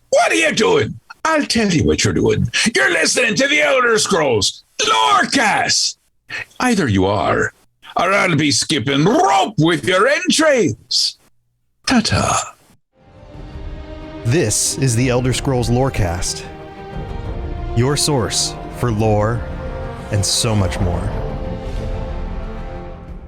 What are you doing? I'll tell you what you're doing. You're listening to the Elder Scrolls Lorecast. Either you are, or I'll be skipping rope with your entrails. Ta-ta. This is the Elder Scrolls Lorecast, your source for lore and so much more.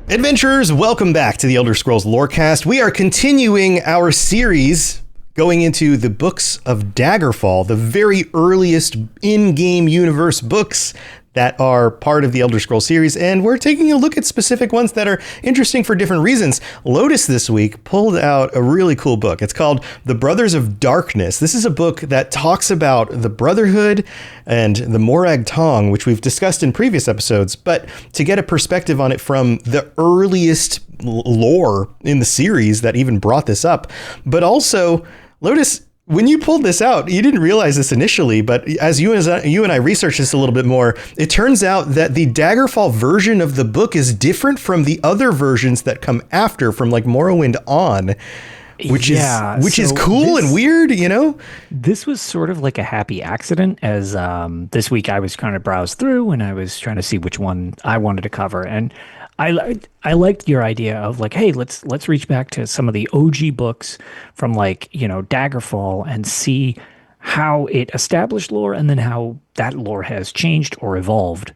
Adventurers, welcome back to the Elder Scrolls Lorecast. We are continuing our series going into the books of Daggerfall, the very earliest in-game universe books that are part of the Elder Scrolls series, and we're taking a look at specific ones that are interesting for different reasons. Lotus this week pulled out a really cool book. It's called The Brothers of Darkness. This is a book that talks about the Brotherhood and the Morag Tong, which we've discussed in previous episodes, but to get a perspective on it from the earliest lore in the series that even brought this up. But also, Lotus, when you pulled this out, you didn't realize this initially, but as you and I researched this a little bit more, it turns out that the Daggerfall version of the book is different from the other versions that come after, from like Morrowind on, which is cool and weird, you know? This was sort of like a happy accident, as this week I was trying to browse through and I was trying to see which one I wanted to cover, and I liked your idea of like, hey, let's reach back to some of the OG books from like, you know, Daggerfall and see how it established lore and then how that lore has changed or evolved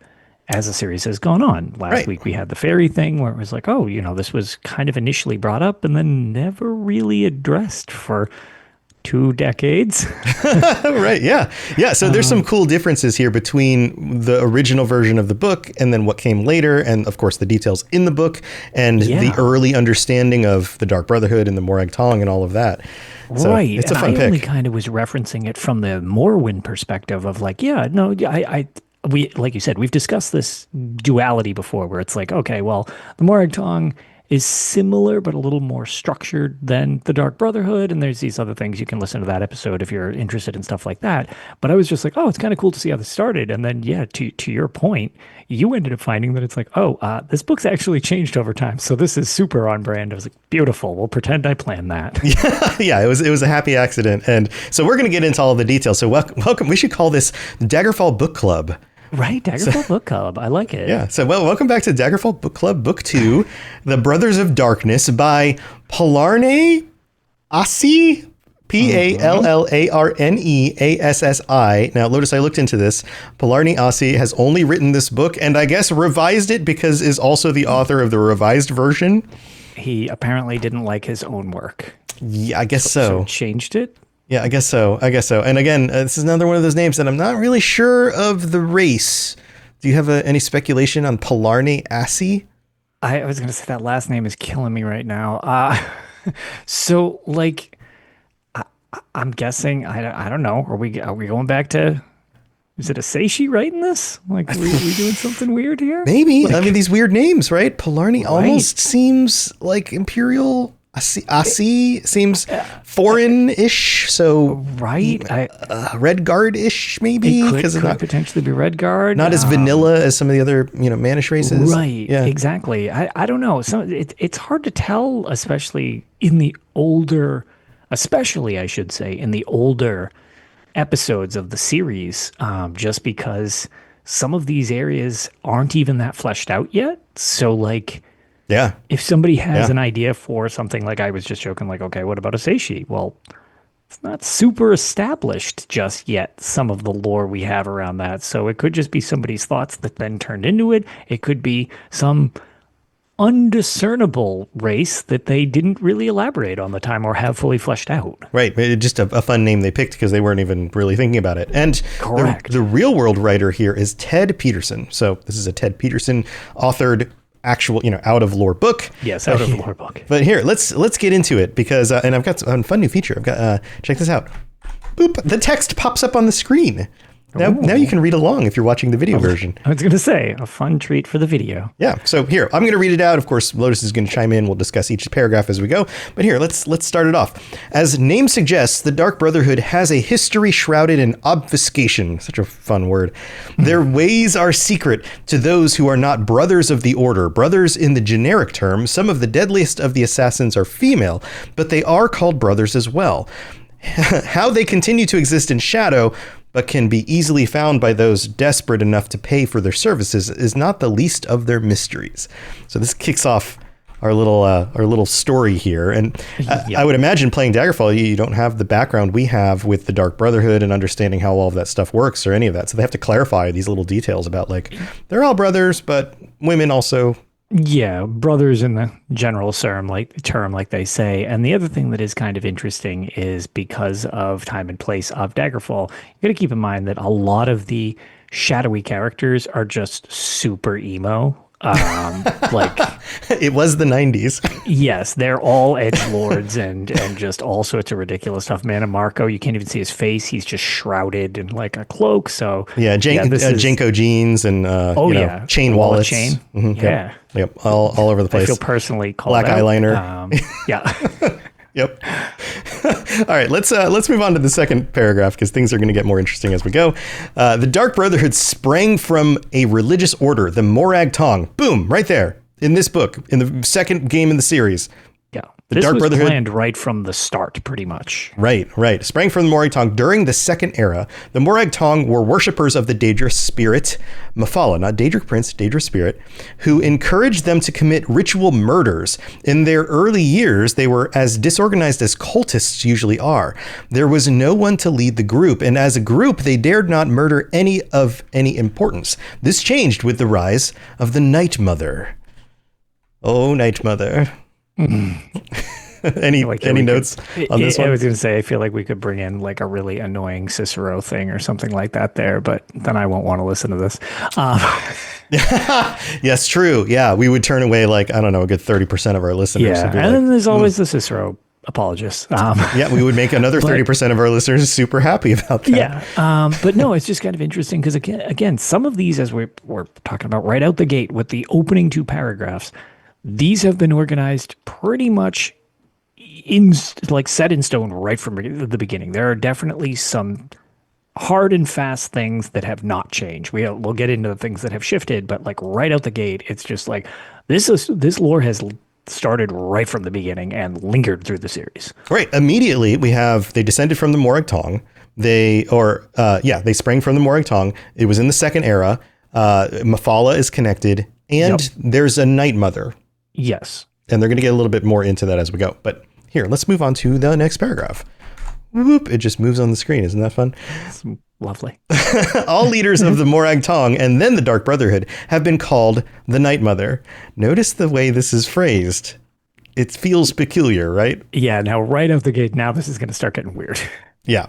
as the series has gone on. Last week we had the fairy thing where it was like, oh, you know, this was kind of initially brought up and then never really addressed for 2 decades. Right. Yeah. So there's some cool differences here between the original version of the book and then what came later. And of course, the details in the book and the early understanding of the Dark Brotherhood and the Morag Tong and all of that. So right. It's a fun I pick. only kind of was referencing it from the Morrowind perspective of like, we, like you said, we've discussed this duality before where it's like, okay, well, the Morag Tong is similar but a little more structured than the Dark Brotherhood, and there's these other things. You can listen to that episode if you're interested in stuff like that. But I was just like, oh, it's kind of cool to see how this started. And then, yeah, to your point, you ended up finding that it's like, this book's actually changed over time. So this is super on brand. I was like, beautiful. We'll pretend I planned that. Yeah, it was a happy accident. And so we're going to get into all the details. So welcome. We should call this Daggerfall Bookclub. Right, Daggerfall Bookclub. I like it. Yeah, so welcome back to Daggerfall Bookclub, Book 2, The Brothers of Darkness by Pallarne Assi, Pallarneassi. Now, Lotus, I looked into this. Pallarne Assi has only written this book and I guess revised it because is also the author of the revised version. He apparently didn't like his own work. Yeah, I guess so. Changed it? Yeah, I guess so. And again, this is another one of those names that I'm not really sure of the race. Do you have any speculation on Pallarne Assi? I was going to say that last name is killing me right now. So, like, I'm guessing, I don't know. Are we going back to, is it a Seishi writing this? Like, we doing something weird here? Maybe. Like, I mean, these weird names, right? Pallarne almost seems like Imperial. Assi seems foreign-ish, so right, Redguard-ish maybe. It could potentially be Redguard. Not as vanilla as some of the other, Manish races. Right, yeah. Exactly. I don't know. So it's hard to tell, especially in the older, I should say, in the older episodes of the series, just because some of these areas aren't even that fleshed out yet. So like. Yeah. If somebody has an idea for something, like I was just joking, like, okay, what about a Seishi? Well, it's not super established just yet, some of the lore we have around that. So it could just be somebody's thoughts that then turned into it. It could be some undiscernible race that they didn't really elaborate on the time or have fully fleshed out. Right. Just a fun name they picked because they weren't even really thinking about it. And correct. The real world writer here is Ted Peterson. So this is a Ted Peterson authored actual, out of lore book. Yes, out of lore book. But here, let's get into it because, and I've got a fun new feature. I've got, check this out. Boop, the text pops up on the screen. Now you can read along if you're watching the video version. I was going to say, a fun treat for the video. Yeah. So here, I'm going to read it out. Of course, Lotus is going to chime in. We'll discuss each paragraph as we go. But here, let's start it off. As name suggests, the Dark Brotherhood has a history shrouded in obfuscation. Such a fun word. Their ways are secret to those who are not brothers of the order. Brothers in the generic term. Some of the deadliest of the assassins are female, but they are called brothers as well. How they continue to exist in shadow, but can be easily found by those desperate enough to pay for their services, is not the least of their mysteries. So this kicks off our little story here. And I would imagine playing Daggerfall, you don't have the background we have with the Dark Brotherhood and understanding how all of that stuff works or any of that. So they have to clarify these little details about, like, they're all brothers, but women also. Yeah, brothers in the general term, like they say. And the other thing that is kind of interesting is because of time and place of Daggerfall, you got to keep in mind that a lot of the shadowy characters are just super emo. Like it was the 90s. Yes, they're all edgelords and just all sorts of ridiculous stuff. Man, and Marco, you can't even see his face. He's just shrouded in like a cloak. So yeah, Jenko jeans and chain wallets. Chain. Mm-hmm. Yeah. Yep. All over the place. I feel personally called black out. eyeliner. Yeah. Yep. All right, let's move on to the second paragraph because things are going to get more interesting as we go. The Dark Brotherhood sprang from a religious order, the Morag Tong. Boom, right there in this book, in the second game in the series. Yeah. The Dark Brotherhood planned right from the start, pretty much. Right. Sprang from the Morag Tong during the Second Era. The Morag Tong were worshippers of the dangerous spirit, Mephala, not Daedric Prince, dangerous spirit, who encouraged them to commit ritual murders. In their early years, they were as disorganized as cultists usually are. There was no one to lead the group, and as a group, they dared not murder any of any importance. This changed with the rise of the Night Mother. Oh, Night Mother. Any notes on this one? I was going to say, I feel like we could bring in like a really annoying Cicero thing or something like that there, but then I won't want to listen to this. Yes, true. Yeah, we would turn away like, I don't know, a good 30% of our listeners. Yeah, and then there's always the Cicero apologists. Yeah, we would make another 30% of our listeners super happy about that. Yeah, but no, it's just kind of interesting because again, some of these, as we're talking about right out the gate with the opening two paragraphs, these have been organized pretty much set in stone right from the beginning. There are definitely some hard and fast things that have not changed. We'll get into the things that have shifted, but like right out the gate, it's just like this lore has started right from the beginning and lingered through the series. Right. Immediately they descended from the Morag Tong. They sprang from the Morag Tong. It was in the Second Era. Mephala is connected, and there's a Night Mother. Yes. And they're going to get a little bit more into that as we go. But here, let's move on to the next paragraph. Whoop, it just moves on the screen. Isn't that fun? It's lovely. All leaders of the Morag Tong and then the Dark Brotherhood have been called the Night Mother. Notice the way this is phrased. It feels peculiar, right? Yeah, now right out the gate, now this is going to start getting weird. Yeah.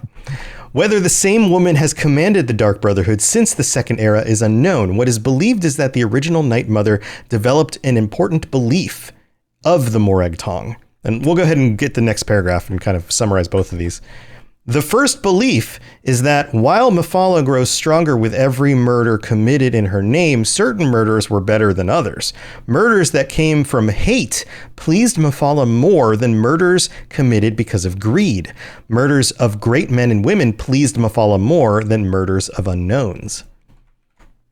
Whether the same woman has commanded the Dark Brotherhood since the Second Era is unknown. What is believed is that the original Night Mother developed an important belief of the Morag Tong. And we'll go ahead and get the next paragraph and kind of summarize both of these. The first belief is that while Mephala grows stronger with every murder committed in her name, certain murders were better than others. Murders that came from hate pleased Mephala more than murders committed because of greed. Murders of great men and women pleased Mephala more than murders of unknowns.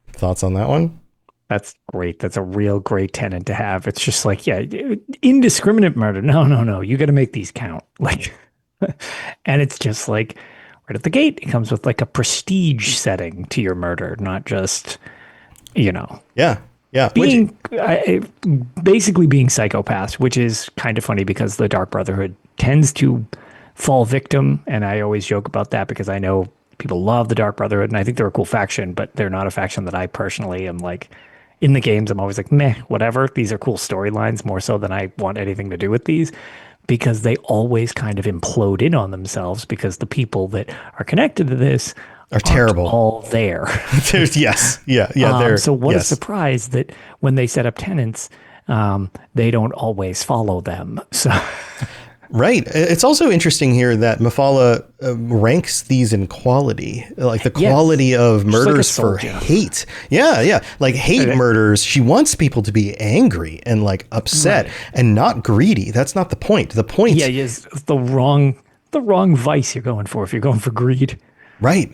Thoughts on that one? That's great. That's a real great tenet to have. It's just like, yeah, indiscriminate murder. No. You got to make these count. Like, and it's just like right at the gate, it comes with like a prestige setting to your murder, not just, Yeah. Basically being psychopaths, which is kind of funny because the Dark Brotherhood tends to fall victim. And I always joke about that because I know people love the Dark Brotherhood and I think they're a cool faction, but they're not a faction that I personally am like, in the games, I'm always like, meh, whatever. These are cool storylines more so than I want anything to do with these because they always kind of implode in on themselves because the people that are connected to this are terrible. All there. Yes. Yeah. So what a surprise that when they set up tenants, they don't always follow them. So. Right. It's also interesting here that Mephala ranks these in quality, like the quality of murders for hate. Yeah. Like hate murders. She wants people to be angry and like upset and not greedy. That's not the point. The point is the wrong vice you're going for if you're going for greed. Right.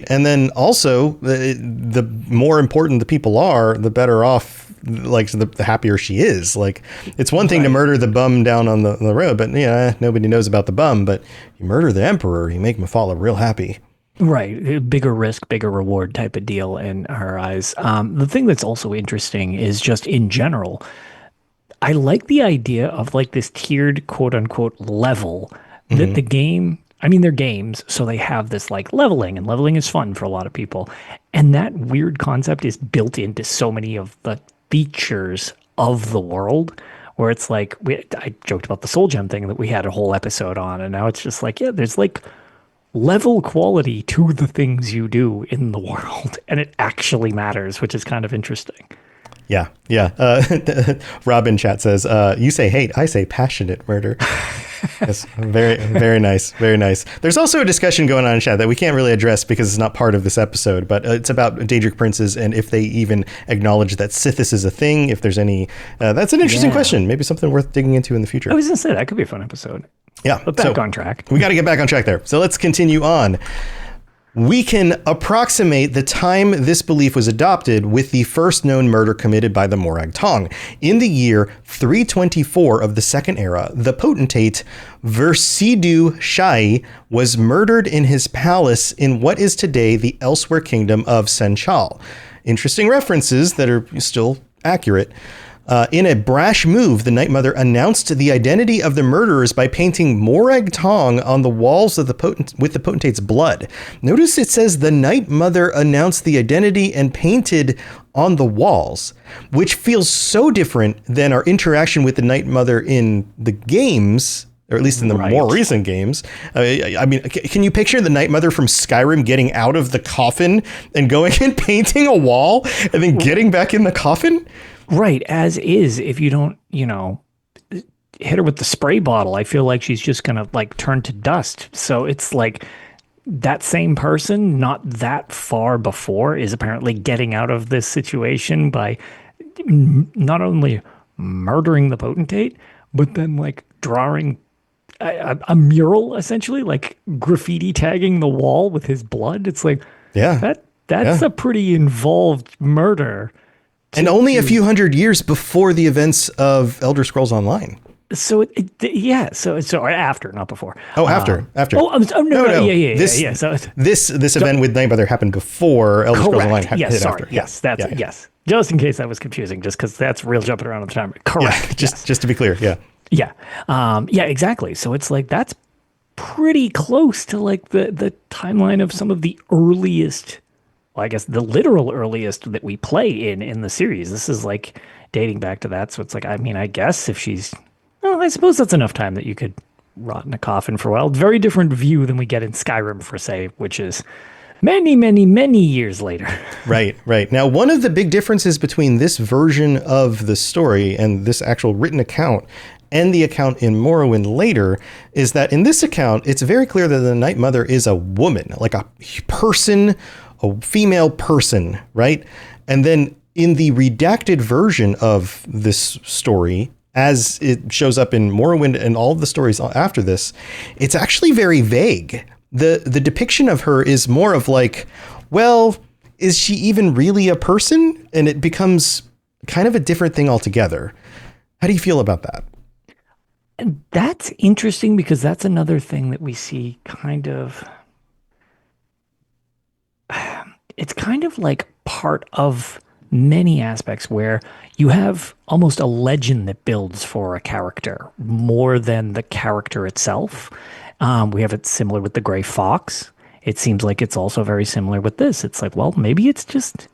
And then also the more important the people are, the better off like the happier she is. Like, it's one thing to murder the bum down on the road, but yeah, nobody knows about the bum. But you murder the emperor, you make Mephala real happy. Right. Bigger risk, bigger reward type of deal in her eyes. The thing that's also interesting is just in general, I like the idea of like this tiered quote unquote level that the game, I mean, they're games, so they have this like leveling, and leveling is fun for a lot of people. And that weird concept is built into so many of the features of the world, where it's like, I joked about the Soul Gem thing that we had a whole episode on, and now it's just like, yeah, there's like level quality to the things you do in the world, and it actually matters, which is kind of interesting. Yeah. Rob in chat says, you say hate, I say passionate murder. Yes, very, very nice. Very nice. There's also a discussion going on in chat that we can't really address because it's not part of this episode, but it's about Daedric princes and if they even acknowledge that Sithis is a thing, if there's any... that's an interesting question. Maybe something worth digging into in the future. I was going to say, that could be a fun episode. Yeah. But back on track. We got to get back on track there. So let's continue on. We can approximate the time this belief was adopted with the first known murder committed by the Morag Tong. In the year 324 of the Second Era, the potentate Versidu Shai was murdered in his palace in what is today the Elsewhere Kingdom of Senchal. Interesting references that are still accurate. In a brash move, the Night Mother announced the identity of the murderers by painting Morag Tong on the walls of with the potentate's blood. Notice it says the Night Mother announced the identity and painted on the walls, which feels so different than our interaction with the Night Mother in the games, or at least in the more recent games. I mean, can you picture the Night Mother from Skyrim getting out of the coffin and going and painting a wall and then getting back in the coffin? Right, as is, if you don't, hit her with the spray bottle, I feel like she's just going to like turn to dust. So it's like that same person, not that far before, is apparently getting out of this situation by not only murdering the potentate, but then like drawing a mural, essentially, like graffiti tagging the wall with his blood. It's like, that's a pretty involved murder. And only a few hundred years before the events of Elder Scrolls Online. So so after, not before. Oh, after. No. So this event with Night Mother happened before Elder Scrolls Online hit after. Yes. Just in case that was confusing, just because that's real jumping around on the time. Correct. Yeah, just to be clear. Yeah. Yeah, exactly. So it's like that's pretty close to like the timeline of some of the earliest. Well, I guess the literal earliest that we play in the series. This is like dating back to that. So it's like, I mean, I guess if she's, well, I suppose that's enough time that you could rot in a coffin for a while. Very different view than we get in Skyrim, for say, which is many, many, many years later. Right. Now, one of the big differences between this version of the story and this actual written account and the account in Morrowind later is that in this account, it's very clear that the Night Mother is a woman, like a person, a female person, right? And then in the redacted version of this story, as it shows up in Morrowind and all of the stories after this, it's actually very vague. The depiction of her is more of like, well, is she even really a person? And it becomes kind of a different thing altogether. How do you feel about that? And that's interesting because that's another thing that we see kind of... It's kind of like part of many aspects where you have almost a legend that builds for a character more than the character itself. We have it similar with the Gray Fox. It seems like it's also very similar with this. It's like, well, maybe it's just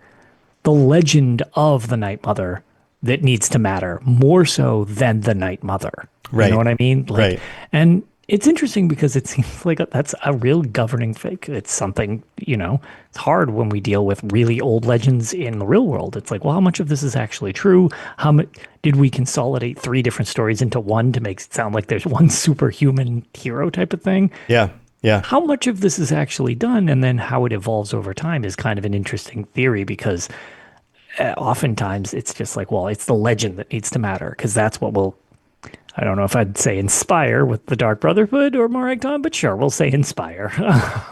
the legend of the Night Mother that needs to matter more so than the Night Mother. Right. You know what I mean? Like, right. And it's interesting because it seems like that's a real governing fake. It's something, it's hard when we deal with really old legends in the real world. It's like, well, how much of this is actually true? How much did we consolidate 3 different stories into one to make it sound like there's one superhuman hero type of thing? Yeah. How much of this is actually done and then how it evolves over time is kind of an interesting theory because oftentimes it's just like, well, it's the legend that needs to matter because that's what will I don't know if I'd say inspire with the Dark Brotherhood or Morag Tong, but sure, we'll say inspire.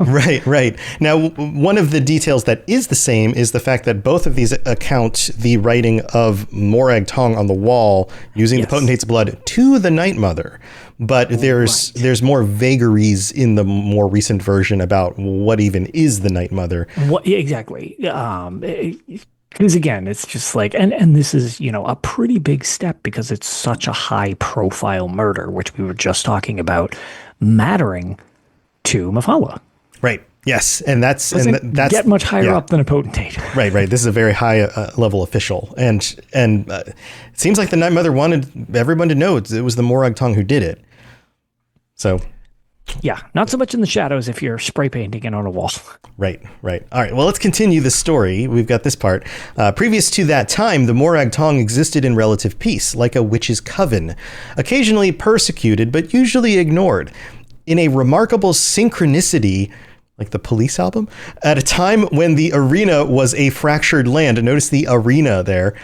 Right. Now, one of the details that is the same is the fact that both of these account the writing of Morag Tong on the wall using the Potentate's blood to the Night Mother. But there's more vagaries in the more recent version about what even is the Night Mother. What exactly? Because again, it's just like, and this is, a pretty big step because it's such a high profile murder, which we were just talking about, mattering to Mafalda. Right. Yes. And that's get much higher up than a potentate. Right. This is a very high level official. And it seems like the Night Mother wanted everyone to know it was the Morag Tong who did it. So. Yeah, not so much in the shadows if you're spray painting it on a wall. Right. All right, well, let's continue the story. We've got this part. Previous to that time, the Morag Tong existed in relative peace, like a witch's coven, occasionally persecuted, but usually ignored. In a remarkable synchronicity, like the Police album, at a time when the arena was a fractured land. Notice the arena there.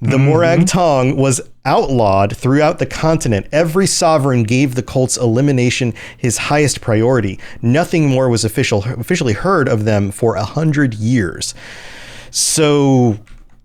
The Morag Tong was outlawed throughout the continent. Every sovereign gave the cult's elimination his highest priority. Nothing more was officially heard of them for 100 years. So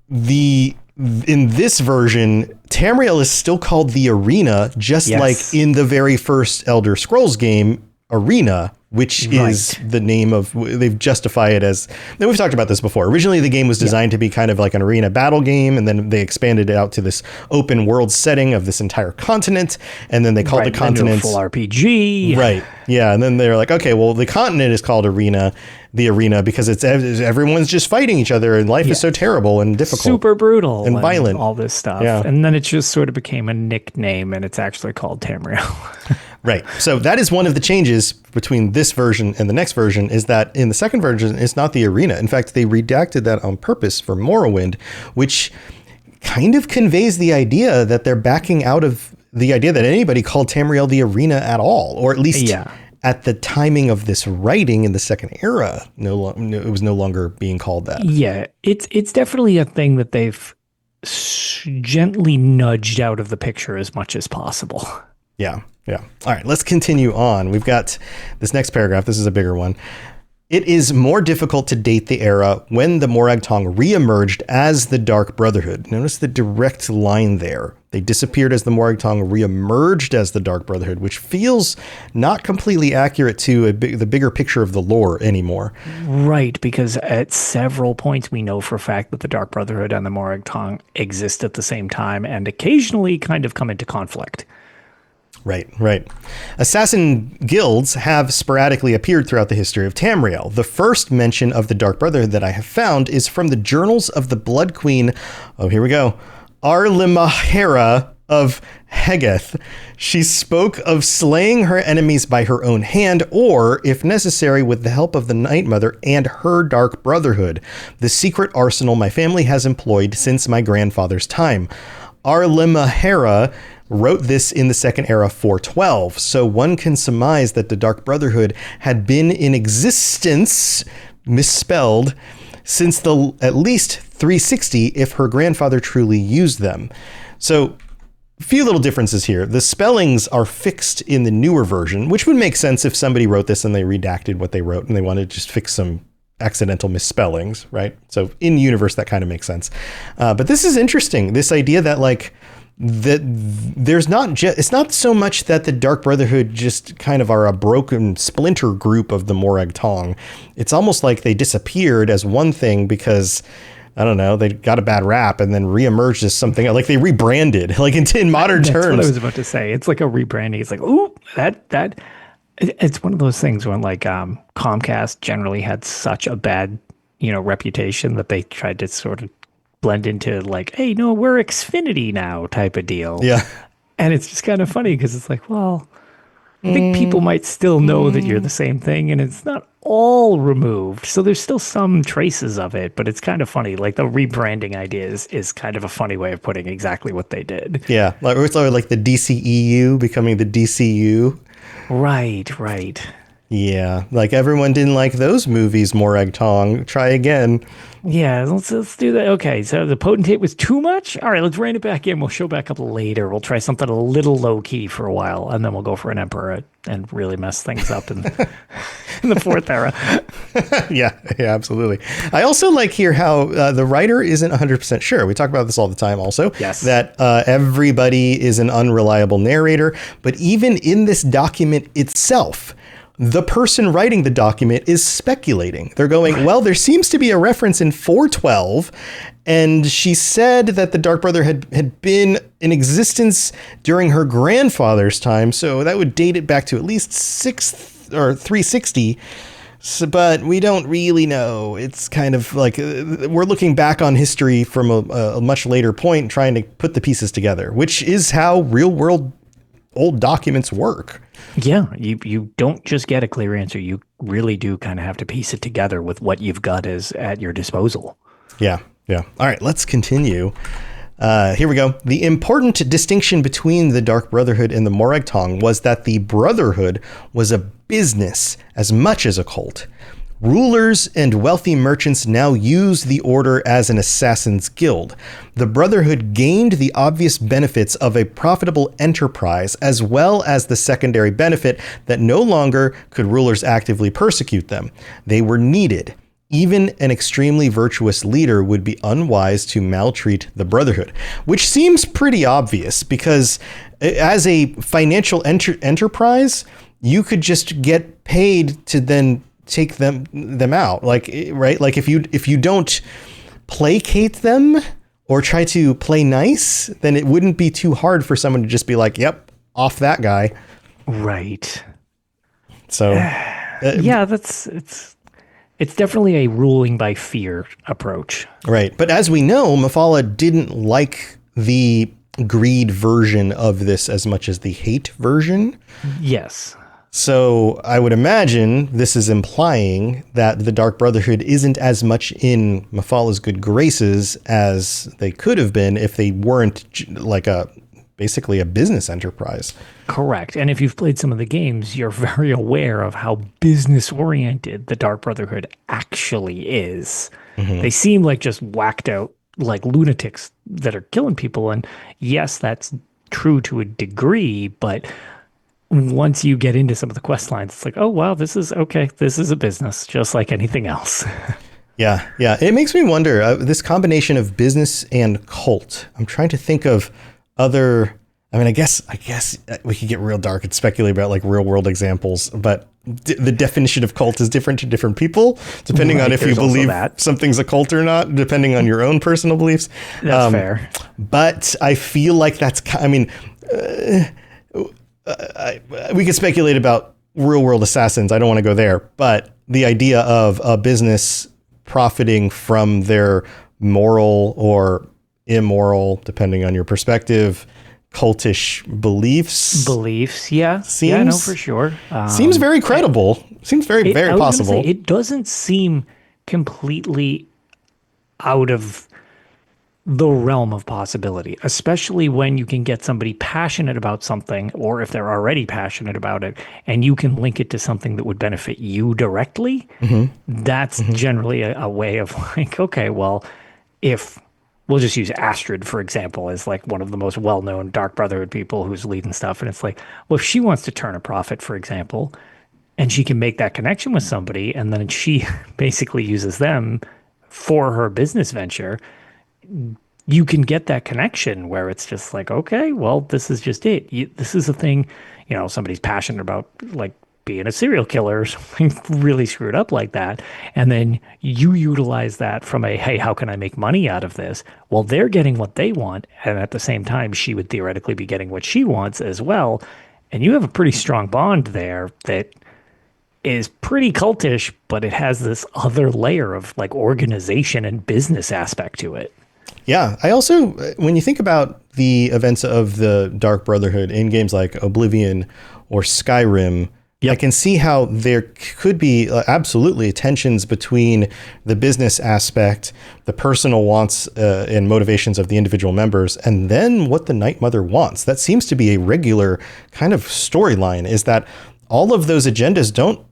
in this version, Tamriel is still called the Arena, just like in the very first Elder Scrolls game, Arena, which is the name of, they've justified it as, we've talked about this before. Originally, the game was designed to be kind of like an arena battle game, and then they expanded it out to this open world setting of this entire continent, and then they called the continent full RPG. Right. Yeah. And then they're like, okay, well, the continent is called the arena, because everyone's just fighting each other, and life is so terrible and difficult. Super brutal. And violent. All this stuff. Yeah. And then it just sort of became a nickname, and it's actually called Tamriel. Right. So that is one of the changes between this version and the next version, is that in the second version, it's not the arena. In fact, they redacted that on purpose for Morrowind, which kind of conveys the idea that they're backing out of the idea that anybody called Tamriel the arena at all, or at least at the timing of this writing in the second era, it was no longer being called that. Yeah, it's definitely a thing that they've gently nudged out of the picture as much as possible. Yeah. All right, let's continue on. We've got this next paragraph. This is a bigger one. It is more difficult to date the era when the Morag Tong reemerged as the Dark Brotherhood. Notice the direct line there. They disappeared as the Morag Tong reemerged as the Dark Brotherhood, which feels not completely accurate to the bigger picture of the lore anymore. Right, because at several points we know for a fact that the Dark Brotherhood and the Morag Tong exist at the same time and occasionally kind of come into conflict. Right. Assassin guilds have sporadically appeared throughout the history of Tamriel. The first mention of the Dark Brotherhood that I have found is from the journals of the Blood Queen. Oh, here we go. Arlimahera of Hegeth. She spoke of slaying her enemies by her own hand, or, if necessary, with the help of the Night Mother and her Dark Brotherhood, the secret arsenal my family has employed since my grandfather's time. Arlimahera wrote this in the Second Era 412, so one can surmise that the Dark Brotherhood had been in existence, misspelled, since at least 360 if her grandfather truly used them. So a few little differences here. The spellings are fixed in the newer version, which would make sense if somebody wrote this and they redacted what they wrote and they wanted to just fix some accidental misspellings, right? So in universe, that kind of makes sense. But this is interesting. This idea that it's not so much that the Dark Brotherhood just kind of are a broken splinter group of the Morag Tong. It's almost like they disappeared as one thing because, I don't know, they got a bad rap and then reemerged as something like they rebranded, like in modern terms. That's what I was about to say. It's like a rebranding. It's like, ooh, that. It's one of those things when Comcast generally had such a bad, reputation that they tried to sort of blend into hey, no, we're Xfinity now type of deal. Yeah. And it's just kind of funny because it's like, well, I think people might still know that you're the same thing and it's not all removed. So there's still some traces of it, but it's kind of funny. Like the rebranding idea is kind of a funny way of putting exactly what they did. Yeah. Like the DCEU becoming the DCU. Right. Yeah, like everyone didn't like those movies, Morag Tong. Try again. Yeah, let's do that. Okay, so the potentate was too much. All right, let's rein it back in. We'll show back up later. We'll try something a little low key for a while, and then we'll go for an emperor and really mess things up in in the fourth era. Yeah, absolutely. I also like here how the writer isn't 100% sure. We talk about this all the time also. Yes. That everybody is an unreliable narrator. But even in this document itself, the person writing the document is speculating. They're going, well, there seems to be a reference in 412, and she said that the Dark Brother had been in existence during her grandfather's time, so that would date it back to at least 360. So, but we don't really know. It's kind of like we're looking back on history from a much later point, trying to put the pieces together, which is how real world old documents work. Yeah, you don't just get a clear answer. You really do kind of have to piece it together with what you've got as at your disposal. Yeah. All right, let's continue. Here we go. The important distinction between the Dark Brotherhood and the Morag Tong was that the Brotherhood was a business as much as a cult. Rulers and wealthy merchants now use the order as an assassin's guild. The Brotherhood gained the obvious benefits of a profitable enterprise, as well as the secondary benefit that no longer could rulers actively persecute them. They were needed. Even an extremely virtuous leader would be unwise to maltreat the Brotherhood, which seems pretty obvious because as a financial enterprise, you could just get paid to then take them out, like, right? Like if you don't placate them or try to play nice, then it wouldn't be too hard for someone to just be like, yep, off that guy. Right. So yeah, it's definitely a ruling by fear approach. Right. But as we know, Mephala didn't like the greed version of this as much as the hate version. Yes. So I would imagine this is implying that the Dark Brotherhood isn't as much in Mephala's good graces as they could have been if they weren't like basically a business enterprise. Correct. And if you've played some of the games, you're very aware of how business oriented the Dark Brotherhood actually is. Mm-hmm. They seem like just whacked out like lunatics that are killing people. And yes, that's true to a degree, but once you get into some of the quest lines, it's like, oh, wow, this is okay. This is a business just like anything else. Yeah. It makes me wonder, this combination of business and cult. I'm trying to think of other, I guess we could get real dark and speculate about like real world examples, but the definition of cult is different to different people, depending on if you believe something's a cult or not, depending on your own personal beliefs. That's fair. But I feel like we could speculate about real world assassins. I don't want to go there, but the idea of a business profiting from their moral or immoral, depending on your perspective, cultish beliefs. Yeah. No, for sure. Seems very credible. Seems very possible. It doesn't seem completely out of the realm of possibility, especially when you can get somebody passionate about something, or if they're already passionate about it, and you can link it to something that would benefit you directly. Mm-hmm. That's generally a way of like, okay, well, if we'll just use Astrid, for example, as like one of the most well-known Dark Brotherhood people who's leading stuff. And it's like, well, if she wants to turn a profit, for example, and she can make that connection with somebody, and then she basically uses them for her business venture, you can get that connection where it's just like, okay, well, this is just it. This is a thing, somebody's passionate about like being a serial killer or something really screwed up like that. And then you utilize that from hey, how can I make money out of this? Well, they're getting what they want. And at the same time, she would theoretically be getting what she wants as well. And you have a pretty strong bond there that is pretty cultish, but it has this other layer of like organization and business aspect to it. Yeah. I also, when you think about the events of the Dark Brotherhood in games like Oblivion or Skyrim, I can see how there could be absolutely tensions between the business aspect, the personal wants and motivations of the individual members, and then what the Night Mother wants. That seems to be a regular kind of storyline, is that all of those agendas don't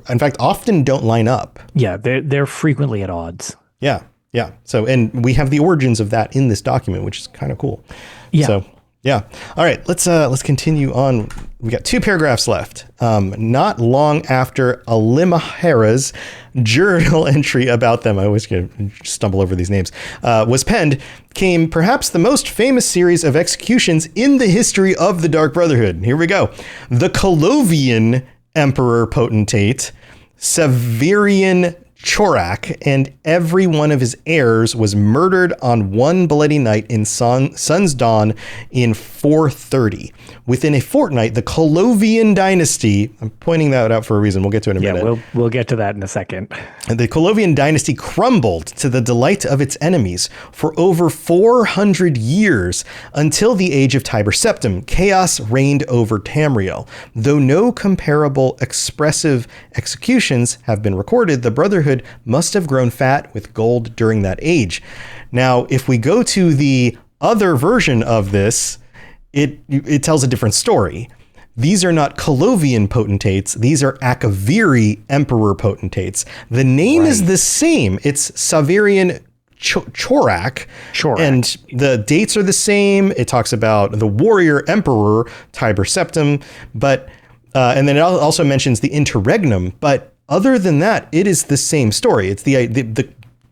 in fact, often don't line up. Yeah, they're frequently at odds. Yeah. Yeah. So, and we have the origins of that in this document, which is kind of cool. Yeah. So, yeah. All right. Let's continue on. We got 2 paragraphs left. Not long after Alimahera's journal entry about them, I always stumble over these names, was penned, came perhaps the most famous series of executions in the history of the Dark Brotherhood. Here we go. The Colovian Emperor Potentate, Severian Chorak, and every one of his heirs was murdered on one bloody night in sun's dawn in 430. Within a fortnight, the Colovian dynasty, I'm pointing that out for a reason, we'll get to it in a minute. Yeah, we'll get to that in a second. The Colovian dynasty crumbled to the delight of its enemies for over 400 years until the age of Tiber Septim. Chaos reigned over Tamriel. Though no comparable expressive executions have been recorded, the Brotherhood must have grown fat with gold during that age. Now, if we go to the other version of this, it tells a different story. These are not Colovian potentates. These are Akaviri emperor potentates. The name is the same. It's Severian Chorak. And the dates are the same. It talks about the warrior emperor Tiber Septim, but and then it also mentions the interregnum. But other than that, it is the same story. It's the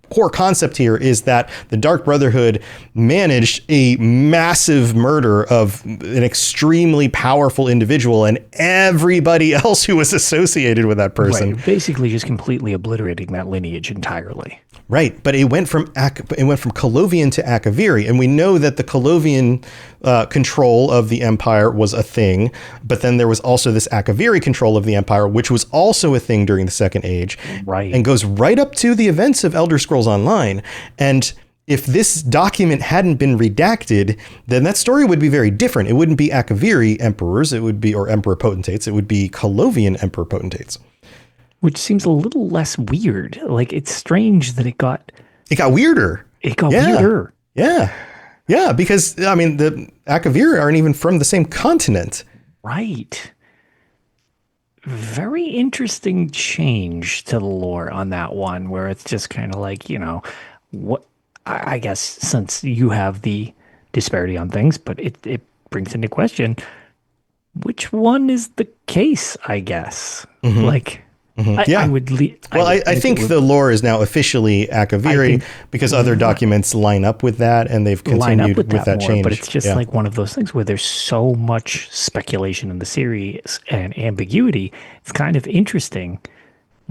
core concept here is that the Dark Brotherhood managed a massive murder of an extremely powerful individual and everybody else who was associated with that person. Right. Basically just completely obliterating that lineage entirely. Right, but it went from Colovian to Akaviri, and we know that the Colovian control of the empire was a thing, but then there was also this Akaviri control of the empire, which was also a thing during the Second Age, right, and goes right up to the events of Elder Scrolls Online. And if this document hadn't been redacted, then that story would be very different. It wouldn't be Akaviri emperors, it would be, or emperor potentates, it would be Colovian emperor potentates. Which seems a little less weird. Like, it's strange that it got weirder. It got weirder. Yeah. Yeah, because, I mean, the Akaviri aren't even from the same continent. Right. Very interesting change to the lore on that one, where it's just kind of like, what, I guess, since you have the disparity on things, but it brings into question, which one is the case, I guess? Mm-hmm. Like... Mm-hmm. I would. I think the lore is now officially Akaviri because other documents line up with that, and they've continued with that more, change. But it's just like one of those things where there's so much speculation in the series and ambiguity. It's kind of interesting,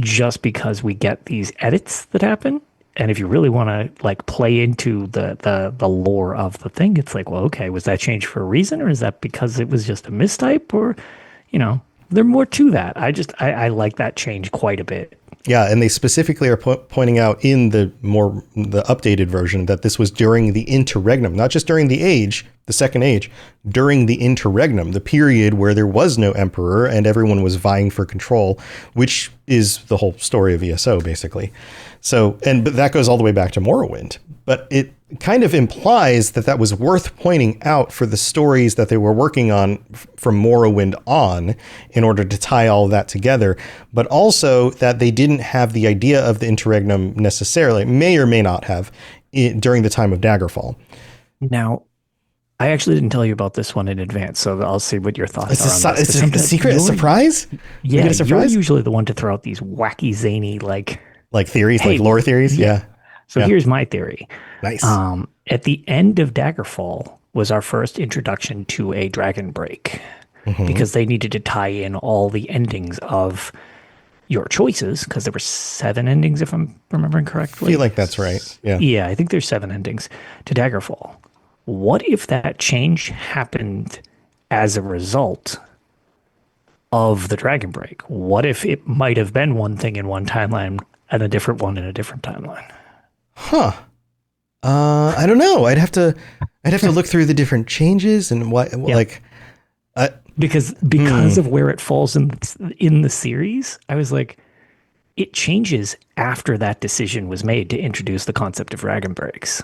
just because we get these edits that happen, and if you really want to like play into the lore of the thing, it's like, well, okay, was that changed for a reason, or is that because it was just a mistype, or There's more to that. I like that change quite a bit. Yeah, and they specifically are pointing out in the updated version that this was during the interregnum, not just during the Second Age, during the interregnum, the period where there was no emperor and everyone was vying for control, which is the whole story of ESO, basically. So, but that goes all the way back to Morrowind. But it kind of implies that was worth pointing out for the stories that they were working on from Morrowind on in order to tie all that together, but also that they didn't have the idea of the interregnum necessarily, may or may not have, during the time of Daggerfall. Now, I actually didn't tell you about this one in advance, so I'll see what your thoughts are on this. It's a secret, a surprise? Yeah, you're usually the one to throw out these wacky, zany, like theories, like lore theories? Yeah. So here's my theory. Nice. At the end of Daggerfall was our first introduction to a dragon break, because they needed to tie in all the endings of your choices, because there were 7 endings, if I'm remembering correctly. I feel like that's right. Yeah. Yeah, I think there's 7 endings to Daggerfall. What if that change happened as a result of the dragon break? What if it might have been one thing in one timeline and a different one in a different timeline? Huh. I don't know. I'd have to look through the different changes and what, because of where it falls in the series, I was like, it changes after that decision was made to introduce the concept of dragon breaks.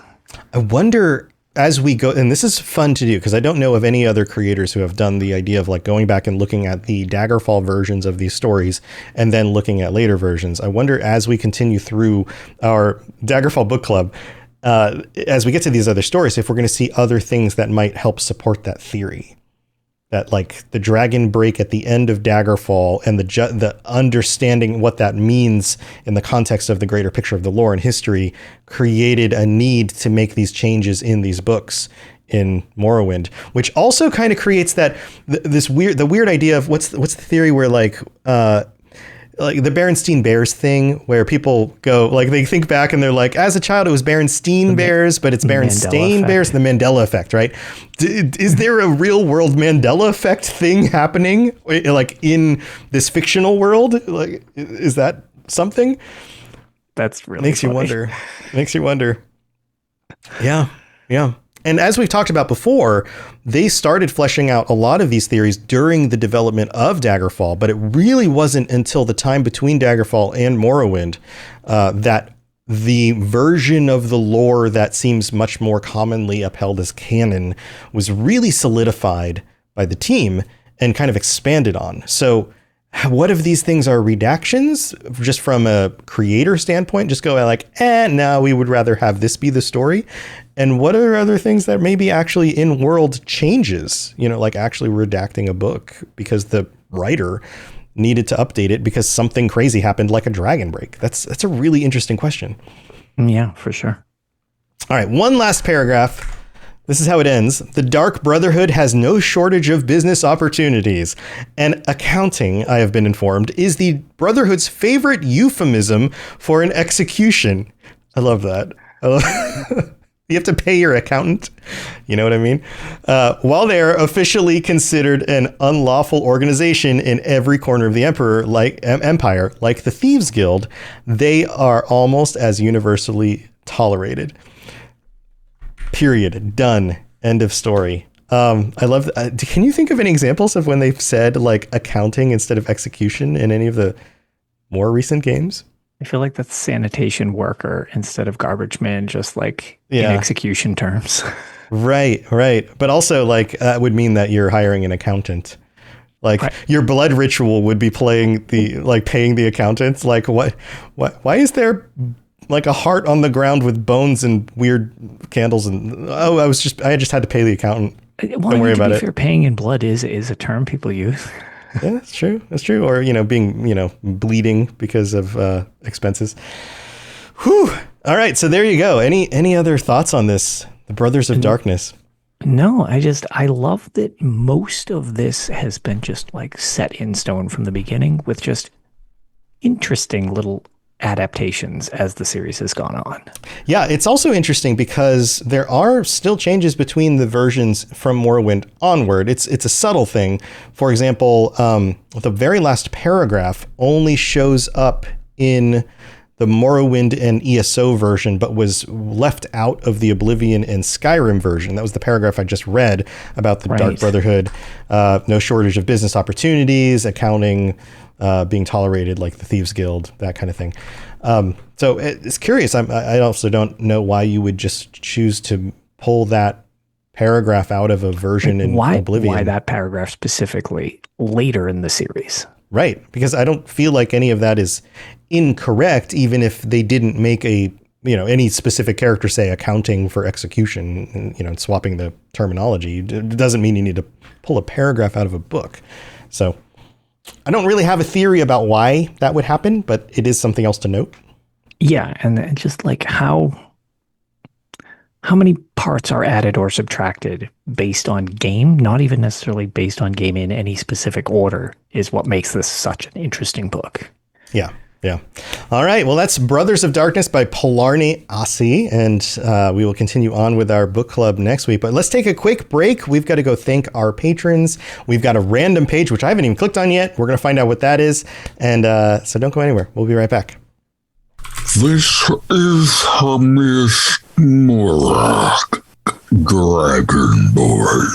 I wonder as we go, and this is fun to do because I don't know of any other creators who have done the idea of like going back and looking at the Daggerfall versions of these stories and then looking at later versions. I wonder, as we continue through our Daggerfall book club, as we get to these other stories, if we're going to see other things that might help support that theory. That like the dragon break at the end of Daggerfall and the understanding what that means in the context of the greater picture of the lore and history created a need to make these changes in these books in Morrowind, which also kind of creates that the weird idea of what's the theory where like the Berenstein Bears thing, where people go like they think back and they're like, as a child it was Berenstein Bears, but it's Berenstain Bears, the Mandela effect, right? Is there a real world Mandela effect thing happening like in this fictional world? Like, is that something? That's really makes funny. you wonder. Makes you wonder. Yeah. And as we've talked about before, they started fleshing out a lot of these theories during the development of Daggerfall, but it really wasn't until the time between Daggerfall and Morrowind that the version of the lore that seems much more commonly upheld as canon was really solidified by the team and kind of expanded on. So what if these things are redactions just from a creator standpoint? Just go like, no, we would rather have this be the story. And what are other things that maybe actually in world changes, like actually redacting a book because the writer needed to update it because something crazy happened, like a dragon break? That's a really interesting question. Yeah, for sure. All right. One last paragraph. This is how it ends. The Dark Brotherhood has no shortage of business opportunities. And accounting, I have been informed, is the Brotherhood's favorite euphemism for an execution. I love that. You have to pay your accountant. You know what I mean? While they are officially considered an unlawful organization in every corner of the empire, like the Thieves Guild, they are almost as universally tolerated. Period. Done. End of story. I love. Can you think of any examples of when they've said like accounting instead of execution in any of the more recent games? I feel like that's sanitation worker instead of garbage man, just like in execution terms. Right. But also like that would mean that you're hiring an accountant. Like your blood ritual would be paying the accountants. Like what? Why is there like a heart on the ground with bones and weird candles? And I just had to pay the accountant. Don't worry about it. If you're paying in blood is a term people use. Yeah, that's true. Or, being, bleeding because of expenses. Whew. All right. So there you go. Any other thoughts on this? The Brothers of Darkness. No, I love that most of this has been just like set in stone from the beginning with just interesting little adaptations as the series has gone on. Yeah, it's also interesting because there are still changes between the versions from Morrowind onward. It's a subtle thing. For example, the very last paragraph only shows up in the Morrowind and ESO version, but was left out of the Oblivion and Skyrim version. That was the paragraph I just read about the Dark Brotherhood. No shortage of business opportunities, accounting being tolerated, like the Thieves Guild, that kind of thing. So it's curious. I also don't know why you would just choose to pull that paragraph out of a version in Oblivion. Why that paragraph specifically later in the series? Right, because I don't feel like any of that is incorrect, even if they didn't make any specific character say accounting for execution, and swapping the terminology. It doesn't mean you need to pull a paragraph out of a book. So I don't really have a theory about why that would happen, but it is something else to note. Yeah, and just like how many parts are added or subtracted based on game, not even necessarily based on game in any specific order, is what makes this such an interesting book. Yeah. All right. Well, that's Brothers of Darkness by Polarny Asi, and we will continue on with our book club next week. But let's take a quick break. We've got to go thank our patrons. We've got a random page, which I haven't even clicked on yet. We're going to find out what that is. And so don't go anywhere. We'll be right back. This is Miss Morag, Dragonborn,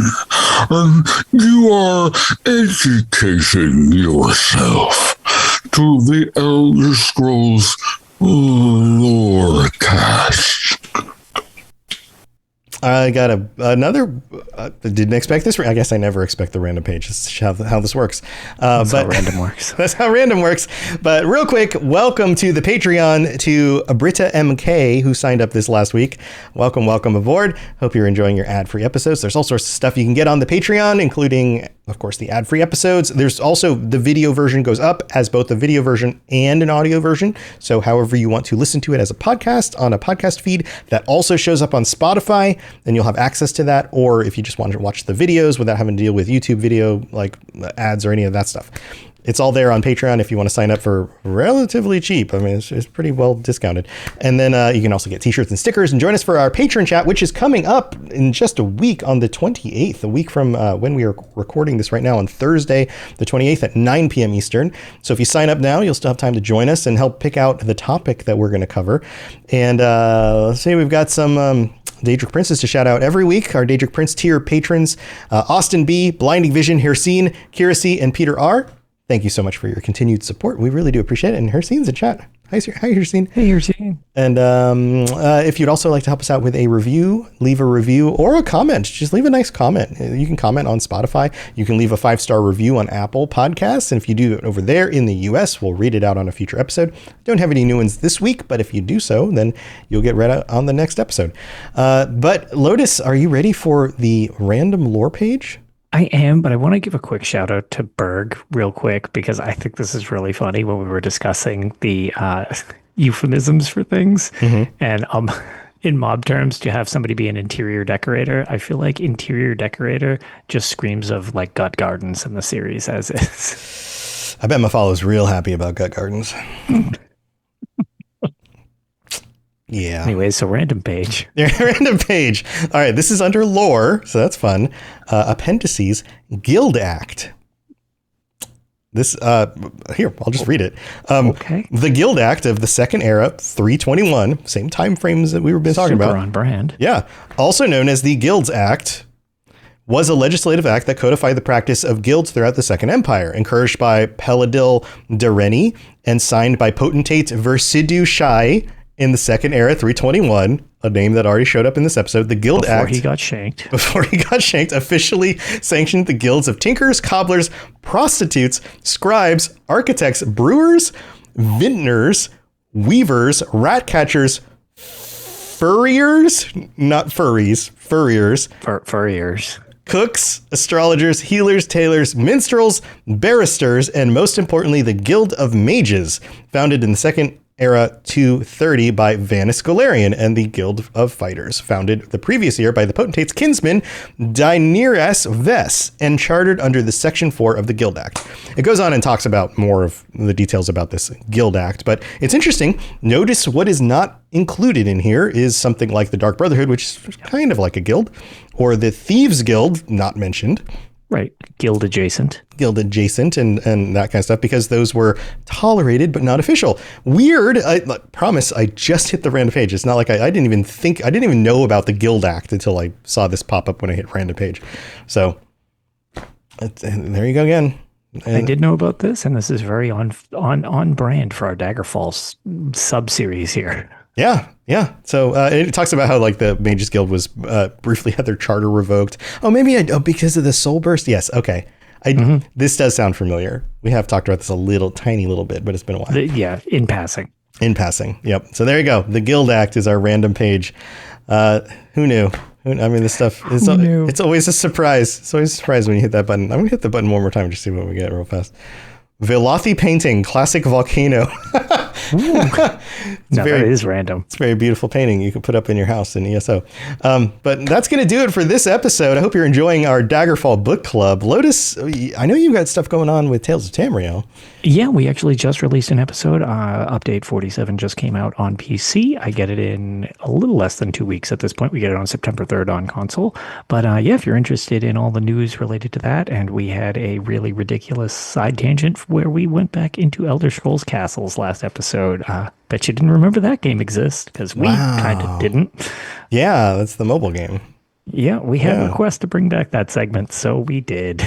and you are educating yourself to the Elder Scrolls Lorecast. I got another. Didn't expect this. I guess I never expect the random page. That's how this works. That's how random works. That's how random works. But real quick, welcome to the Patreon to Britta MK, who signed up this last week. Welcome aboard. Hope you're enjoying your ad-free episodes. There's all sorts of stuff you can get on the Patreon, including, of course, the ad-free episodes. There's also the video version goes up as both a video version and an audio version. So however you want to listen to it as a podcast on a podcast feed, that also shows up on Spotify, and you'll have access to that. Or if you just want to watch the videos without having to deal with YouTube video, like ads or any of that stuff. It's all there on Patreon if you want to sign up for relatively cheap. I mean, it's pretty well discounted. And then you can also get t-shirts and stickers and join us for our patron chat, which is coming up in just a week on the 28th, a week from when we are recording this right now on Thursday, the 28th at 9 p.m. Eastern. So if you sign up now, you'll still have time to join us and help pick out the topic that we're going to cover. And let's see, we've got some Daedric Princes to shout out every week. Our Daedric Prince tier patrons, Austin B, Blinding Vision, Hirsine, Kirasi, and Peter R. Thank you so much for your continued support. We really do appreciate it. And Hirsine's in chat. Hi, Hirsine. Hey, Hirsine. And if you'd also like to help us out with a review, leave a review or a comment. Just leave a nice comment. You can comment on Spotify. You can leave a 5-star review on Apple Podcasts. And if you do it over there in the US, we'll read it out on a future episode. Don't have any new ones this week, but if you do so, then you'll get read out on the next episode. But Lotus, are you ready for the random lore page? I am, but I want to give a quick shout out to Berg real quick, because I think this is really funny when we were discussing the euphemisms for things. Mm-hmm. And in mob terms, to have somebody be an interior decorator, I feel like interior decorator just screams of like Gut Gardens in the series as is. I bet Mafalo's real happy about Gut Gardens. Yeah. Anyways, so random page. Random page. All right, this is under lore, so that's fun. Appendices, Guild Act. This here, I'll just read it. Okay. The Guild Act of the Second Era, 321, same time frames that we were been talking about. Super on brand. Yeah. Also known as the Guilds Act, was a legislative act that codified the practice of guilds throughout the Second Empire, encouraged by Peladil Dereni and signed by potentate Versidu Shai in the Second Era, 321, a name that already showed up in this episode. The Guild Act, before he got shanked, officially sanctioned the guilds of tinkers, cobblers, prostitutes, scribes, architects, brewers, vintners, weavers, rat catchers, furriers, not furries, furriers. Furriers. Cooks, astrologers, healers, tailors, minstrels, barristers, and most importantly, the Guild of Mages, founded in the Second Era 230 by Vanus Golarion, and the Guild of Fighters, founded the previous year by the potentate's kinsman, Daenerys Ves, and chartered under the Section 4 of the Guild Act. It goes on and talks about more of the details about this Guild Act, but it's interesting. Notice what is not included in here is something like the Dark Brotherhood, which is kind of like a guild, or the Thieves Guild, not mentioned. Right. Guild adjacent, and that kind of stuff, because those were tolerated but not official. Weird. I promise I just hit the random page. It's not like I didn't even know about the Guild Act until I saw this pop up when I hit random page. So there you go again. And I did know about this, and this is very on brand for our Daggerfall sub-series here. Yeah. So it talks about how like the Mages Guild was briefly had their charter revoked. Oh, maybe because of the Soul Burst. Yes. Okay. This does sound familiar. We have talked about this a tiny little bit, but it's been a while. In passing. Yep. So there you go. The Guild Act is our random page. Who knew? I mean, this stuff is it's always a surprise. It's always a surprise when you hit that button. I'm gonna hit the button one more time just to see what we get real fast. Velothi painting, classic volcano. That is random. It's a very beautiful painting you can put up in your house in ESO. But that's going to do it for this episode. I hope you're enjoying our Daggerfall Book Club. Lotus, I know you've got stuff going on with Tales of Tamriel. Yeah, we actually just released an episode. Update 47 just came out on PC. I get it in a little less than 2 weeks at this point. We get it on September 3rd on console. But if you're interested in all the news related to that, and we had a really ridiculous side tangent where we went back into Elder Scrolls Castles last episode. Bet you didn't remember that game exists, because we kind of didn't. Yeah, that's the mobile game. Yeah, we had a request to bring back that segment, so we did.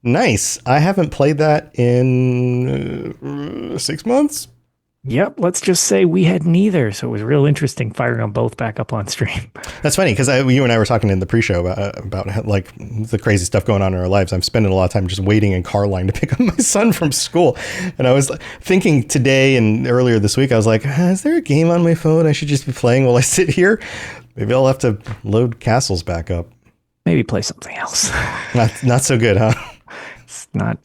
Nice. I haven't played that in 6 months. Yep, let's just say we had neither. So it was real interesting firing them both back up on stream. That's funny because you and I were talking in the pre-show about like the crazy stuff going on in our lives. I'm spending a lot of time just waiting in car line to pick up my son from school. And I was thinking today and earlier this week, I was like, is there a game on my phone I should just be playing while I sit here? Maybe I'll have to load Castles back up. Maybe play something else. Not so good, huh? It's not.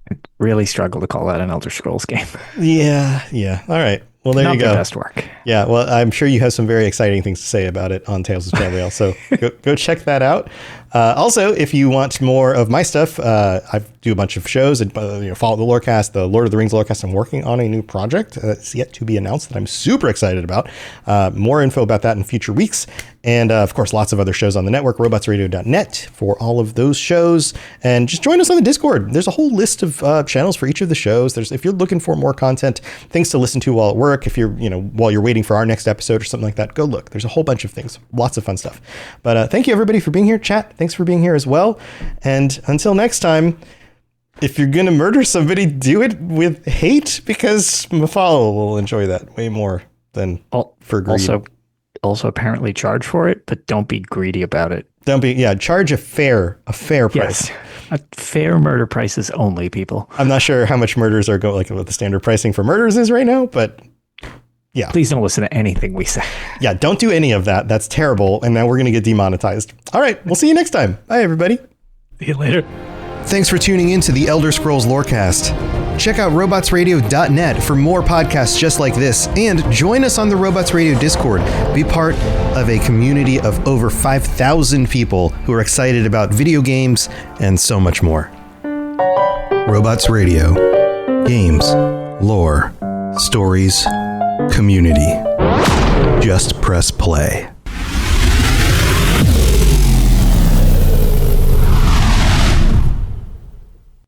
I really struggle to call that an Elder Scrolls game. Yeah. All right. Well, there you go. Not the best work. Yeah. Well, I'm sure you have some very exciting things to say about it on Tales of Tamriel. So go check that out. Also, if you want more of my stuff, I do a bunch of shows and follow the Lorecast, the Lord of the Rings Lorecast. I'm working on a new project that's yet to be announced that I'm super excited about. More info about that in future weeks. And of course, lots of other shows on the network, robotsradio.net for all of those shows. And just join us on the Discord. There's a whole list of channels for each of the shows. If you're looking for more content, things to listen to while at work, if you're, while you're waiting for our next episode or something like that, go look. There's a whole bunch of things. Lots of fun stuff. But thank you, everybody, for being here. Chat, thanks for being here as well. And until next time, if you're going to murder somebody, do it with hate, because Mafalo will enjoy that way more than for greed. Also apparently charge for it, but don't be greedy about it. Charge a fair price. Yes, a fair murder prices only, people. I'm not sure how much murders are going, like what the standard pricing for murders is right now, but yeah. Please don't listen to anything we say. Yeah, don't do any of that. That's terrible. And now we're going to get demonetized. All right, we'll see you next time. Bye, everybody. See you later. Thanks for tuning in to the Elder Scrolls Lorecast. Check out robotsradio.net for more podcasts just like this, and join us on the Robots Radio Discord. Be part of a community of over 5,000 people who are excited about video games and so much more. Robots Radio. Games, lore, stories, community. Just press play.